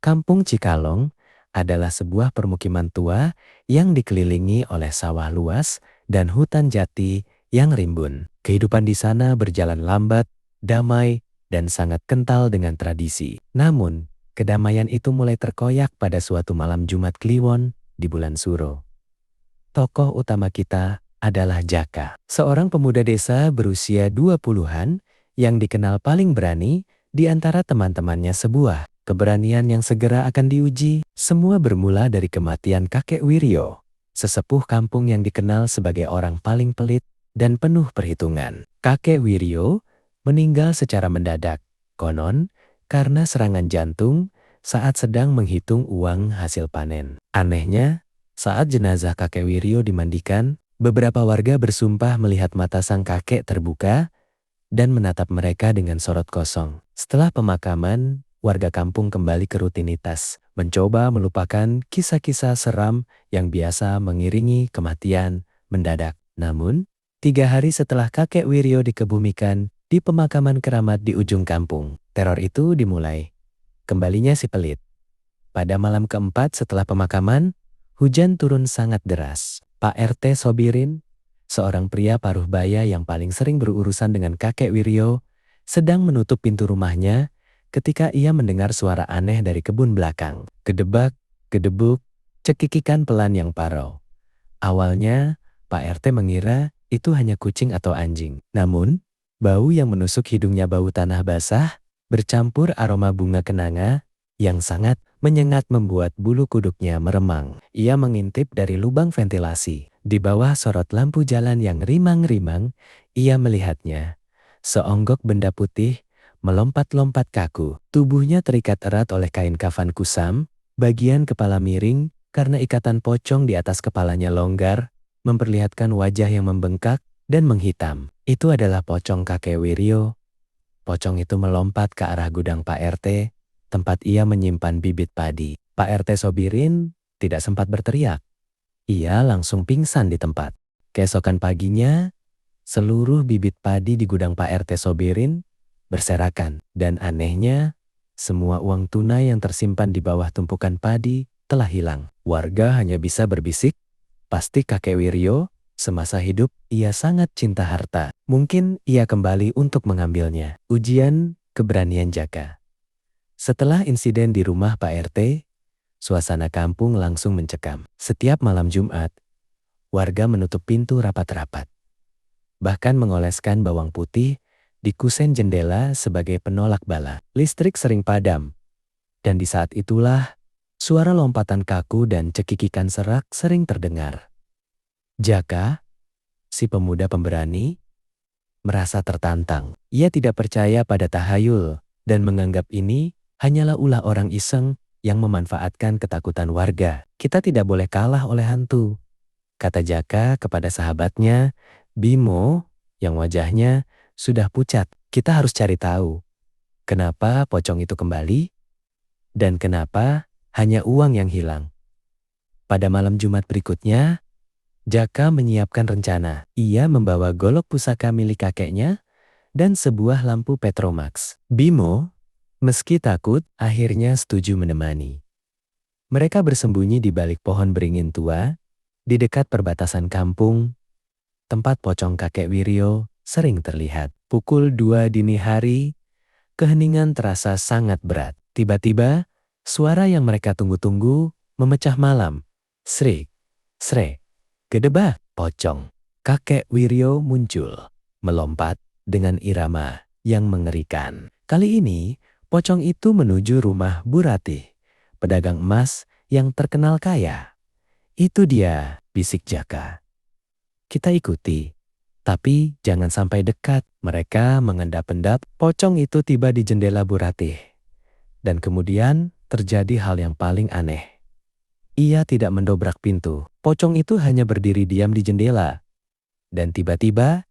Kampung Cikalong adalah sebuah permukiman tua yang dikelilingi oleh sawah luas dan hutan jati yang rimbun. Kehidupan di sana berjalan lambat, damai, dan sangat kental dengan tradisi. Namun, kedamaian itu mulai terkoyak pada suatu malam Jumat Kliwon di bulan Suro. Tokoh utama kita adalah Jaka, seorang pemuda desa berusia 20-an yang dikenal paling berani di antara teman-temannya. Sebuah keberanian yang segera akan diuji. Semua bermula dari kematian kakek Wiryo, sesepuh kampung yang dikenal sebagai orang paling pelit dan penuh perhitungan. Kakek Wiryo meninggal secara mendadak, konon karena serangan jantung saat sedang menghitung uang hasil panen. Anehnya, saat jenazah kakek Wiryo dimandikan, beberapa warga bersumpah melihat mata sang kakek terbuka dan menatap mereka dengan sorot kosong. Setelah pemakaman, warga kampung kembali ke rutinitas, mencoba melupakan kisah-kisah seram yang biasa mengiringi kematian mendadak. Namun, 3 hari setelah kakek Wiryo dikebumikan di pemakaman keramat di ujung kampung, teror itu dimulai. Kembalinya si pelit. Pada malam keempat setelah pemakaman, hujan turun sangat deras. Pak RT Sobirin, seorang pria paruh baya yang paling sering berurusan dengan kakek Wiryo, sedang menutup pintu rumahnya ketika ia mendengar suara aneh dari kebun belakang. Gedebak, gedebuk, cekikikan pelan yang parau. Awalnya, Pak RT mengira itu hanya kucing atau anjing. Namun, bau yang menusuk hidungnya bau tanah basah, bercampur aroma bunga kenanga yang sangat menyengat membuat bulu kuduknya meremang. Ia mengintip dari lubang ventilasi. Di bawah sorot lampu jalan yang rimang-rimang, ia melihatnya. Seonggok benda putih melompat-lompat kaku. Tubuhnya terikat erat oleh kain kafan kusam, bagian kepala miring karena ikatan pocong di atas kepalanya longgar, memperlihatkan wajah yang membengkak dan menghitam. Itu adalah pocong kakek Wiryo. Pocong itu melompat ke arah gudang Pak RT, tempat ia menyimpan bibit padi. Pak RT Sobirin tidak sempat berteriak. Ia langsung pingsan di tempat. Keesokan paginya, seluruh bibit padi di gudang Pak RT Sobirin berserakan. Dan anehnya, semua uang tunai yang tersimpan di bawah tumpukan padi telah hilang. Warga hanya bisa berbisik, pasti kakek Wiryo, semasa hidup ia sangat cinta harta. Mungkin ia kembali untuk mengambilnya. Ujian keberanian Jaka. Setelah insiden di rumah Pak RT, suasana kampung langsung mencekam. Setiap malam Jumat, warga menutup pintu rapat-rapat. Bahkan mengoleskan bawang putih di kusen jendela sebagai penolak bala. Listrik sering padam. Dan di saat itulah, suara lompatan kaku dan cekikikan serak sering terdengar. Jaka, si pemuda pemberani, merasa tertantang. Ia tidak percaya pada tahayul dan menganggap ini hanyalah ulah orang iseng yang memanfaatkan ketakutan warga. Kita tidak boleh kalah oleh hantu, kata Jaka kepada sahabatnya, Bimo, yang wajahnya sudah pucat. Kita harus cari tahu kenapa pocong itu kembali dan kenapa hanya uang yang hilang. Pada malam Jumat berikutnya, Jaka menyiapkan rencana. Ia membawa golok pusaka milik kakeknya dan sebuah lampu Petromax. Bimo, meski takut, akhirnya setuju menemani. Mereka bersembunyi di balik pohon beringin tua, di dekat perbatasan kampung, tempat pocong kakek Wiryo sering terlihat. Pukul 2 dini hari, keheningan terasa sangat berat. Tiba-tiba, suara yang mereka tunggu-tunggu memecah malam. Srik, srek, gedebak, pocong. Kakek Wiryo muncul, melompat dengan irama yang mengerikan. Kali ini, pocong itu menuju rumah Bu Ratih, pedagang emas yang terkenal kaya. Itu dia, bisik Jaka. Kita ikuti, tapi jangan sampai dekat. Mereka mengendap-endap. Pocong itu tiba di jendela Bu Ratih. Dan kemudian terjadi hal yang paling aneh. Ia tidak mendobrak pintu. Pocong itu hanya berdiri diam di jendela. Dan tiba-tiba,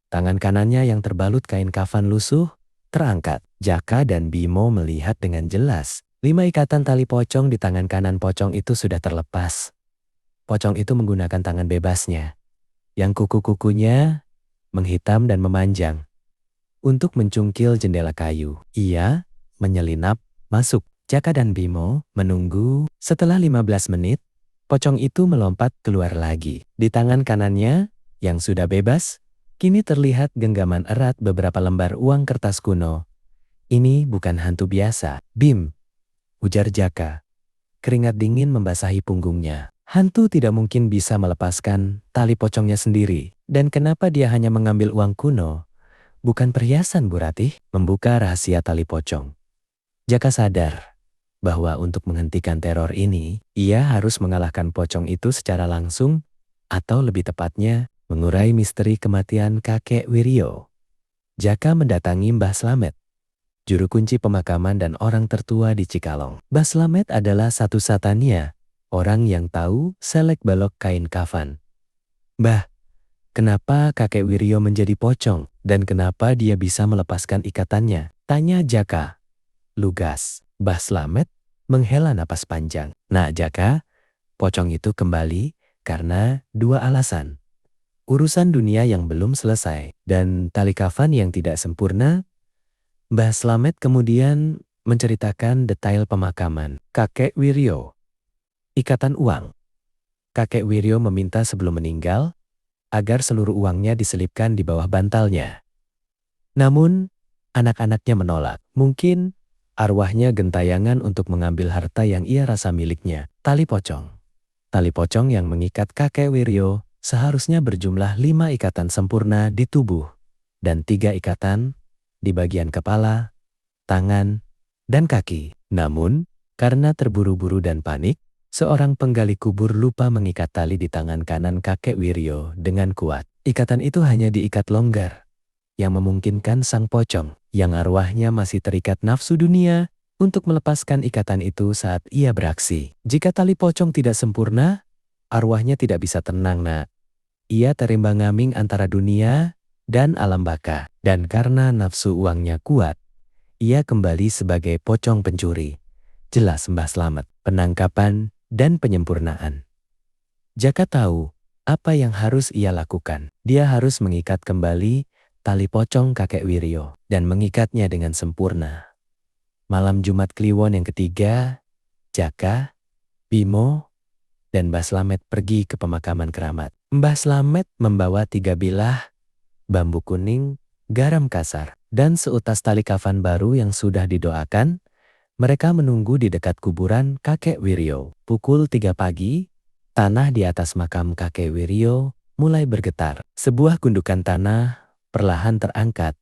tangan kanannya yang terbalut kain kafan lusuh terangkat. Jaka dan Bimo melihat dengan jelas. 5 ikatan tali pocong di tangan kanan pocong itu sudah terlepas. Pocong itu menggunakan tangan bebasnya, yang kuku-kukunya menghitam dan memanjang, untuk mencungkil jendela kayu. Ia menyelinap masuk. Jaka dan Bimo menunggu. Setelah 15 menit, pocong itu melompat keluar lagi. Di tangan kanannya, yang sudah bebas, kini terlihat genggaman erat beberapa lembar uang kertas kuno. Ini bukan hantu biasa. Bim, ujar Jaka. Keringat dingin membasahi punggungnya. Hantu tidak mungkin bisa melepaskan tali pocongnya sendiri. Dan kenapa dia hanya mengambil uang kuno? Bukan perhiasan, Bu Ratih. Membuka rahasia tali pocong. Jaka sadar bahwa untuk menghentikan teror ini, ia harus mengalahkan pocong itu secara langsung, atau lebih tepatnya, mengurai misteri kematian kakek Wiryo. Jaka mendatangi Mbah Slamet, juru kunci pemakaman dan orang tertua di Cikalong. Mbah Slamet adalah satu-satunya orang yang tahu selek balok kain kafan. Mbah, kenapa kakek Wiryo menjadi pocong dan kenapa dia bisa melepaskan ikatannya? Tanya Jaka. Lugas. Mbah Slamet menghela napas panjang. Nak Jaka, pocong itu kembali karena dua alasan. Urusan dunia yang belum selesai dan tali kafan yang tidak sempurna. Mbah Slamet kemudian menceritakan detail pemakaman kakek Wiryo. Ikatan uang. Kakek Wiryo meminta sebelum meninggal agar seluruh uangnya diselipkan di bawah bantalnya. Namun, anak-anaknya menolak. Mungkin arwahnya gentayangan untuk mengambil harta yang ia rasa miliknya. Tali pocong. Tali pocong yang mengikat kakek Wiryo seharusnya berjumlah 5 ikatan sempurna di tubuh dan 3 ikatan di bagian kepala, tangan, dan kaki. Namun, karena terburu-buru dan panik, seorang penggali kubur lupa mengikat tali di tangan kanan kakek Wiryo dengan kuat. Ikatan itu hanya diikat longgar, yang memungkinkan sang pocong yang arwahnya masih terikat nafsu dunia untuk melepaskan ikatan itu saat ia beraksi. Jika tali pocong tidak sempurna, arwahnya tidak bisa tenang, nak. Ia terimbang-ambing antara dunia dan alam baka. Dan karena nafsu uangnya kuat, ia kembali sebagai pocong pencuri. Jelas Mbah Slamet, penangkapan dan penyempurnaan. Jaka tahu apa yang harus ia lakukan. Dia harus mengikat kembali tali pocong kakek Wiryo dan mengikatnya dengan sempurna. Malam Jumat Kliwon yang ketiga, Jaka, Bimo, dan Mbah Slamet pergi ke pemakaman keramat. Mbah Slamet membawa 3 bilah bambu kuning, garam kasar, dan seutas tali kafan baru yang sudah didoakan. Mereka menunggu di dekat kuburan kakek Wiryo. Pukul 3 pagi, tanah di atas makam kakek Wiryo mulai bergetar. Sebuah gundukan tanah perlahan terangkat,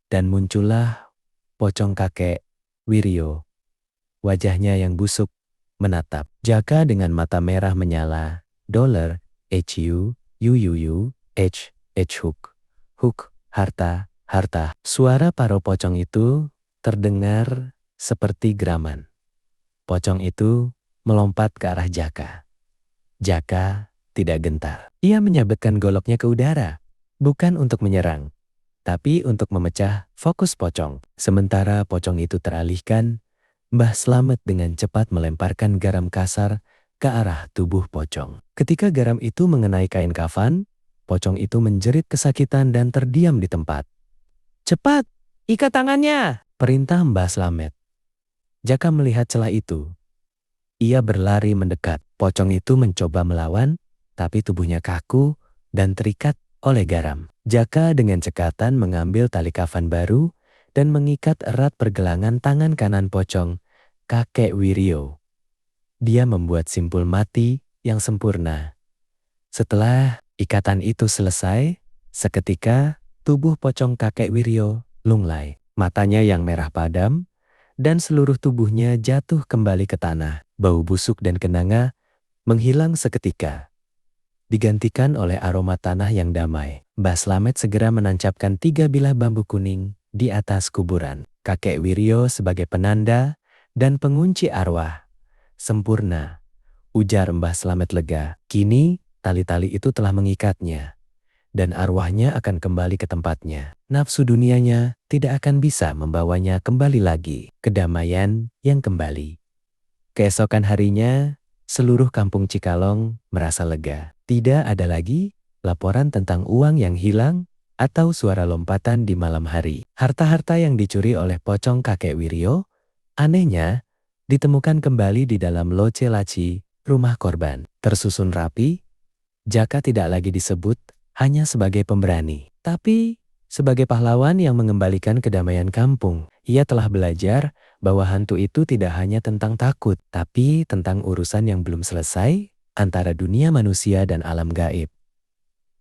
dan muncullah pocong kakek Wiryo. Wajahnya yang busuk menatap Jaka dengan mata merah menyala. Dollar, HU, UUU, hook, hook, harta, harta. Suara para pocong itu terdengar seperti geraman. Pocong itu melompat ke arah Jaka. Jaka tidak gentar. Ia menyabetkan goloknya ke udara. Bukan untuk menyerang, tapi untuk memecah fokus pocong. Sementara pocong itu teralihkan, Mbah Slamet dengan cepat melemparkan garam kasar ke arah tubuh pocong. Ketika garam itu mengenai kain kafan, pocong itu menjerit kesakitan dan terdiam di tempat. "Cepat, ikat tangannya!" perintah Mbah Slamet. Jaka melihat celah itu. Ia berlari mendekat. Pocong itu mencoba melawan, tapi tubuhnya kaku dan terikat oleh garam. Jaka dengan cekatan mengambil tali kafan baru dan mengikat erat pergelangan tangan kanan pocong kakek Wiryo. Dia membuat simpul mati yang sempurna. Setelah ikatan itu selesai, seketika tubuh pocong kakek Wiryo lunglai. Matanya yang merah padam dan seluruh tubuhnya jatuh kembali ke tanah. Bau busuk dan kenanga menghilang seketika, digantikan oleh aroma tanah yang damai. Mbah Slamet segera menancapkan 3 bilah bambu kuning di atas kuburan kakek Wiryo sebagai penanda dan pengunci arwah. Sempurna, ujar Mbah Slamet lega. Kini tali-tali itu telah mengikatnya, dan arwahnya akan kembali ke tempatnya. Nafsu dunianya tidak akan bisa membawanya kembali lagi. Kedamaian yang kembali. Keesokan harinya, seluruh kampung Cikalong merasa lega. Tidak ada lagi laporan tentang uang yang hilang atau suara lompatan di malam hari. Harta-harta yang dicuri oleh pocong kakek Wiryo, anehnya, ditemukan kembali di dalam loce laci, rumah korban. Tersusun rapi, Jaka tidak lagi disebut hanya sebagai pemberani, tapi sebagai pahlawan yang mengembalikan kedamaian kampung. Ia telah belajar bahwa hantu itu tidak hanya tentang takut, tapi tentang urusan yang belum selesai antara dunia manusia dan alam gaib.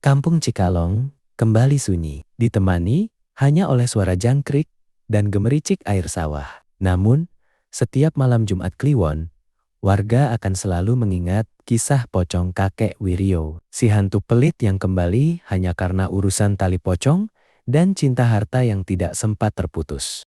Kampung Cikalong kembali sunyi, ditemani hanya oleh suara jangkrik dan gemericik air sawah. Namun, setiap malam Jumat Kliwon, warga akan selalu mengingat kisah pocong kakek Wiryo, si hantu pelit yang kembali hanya karena urusan tali pocong dan cinta harta yang tidak sempat terputus.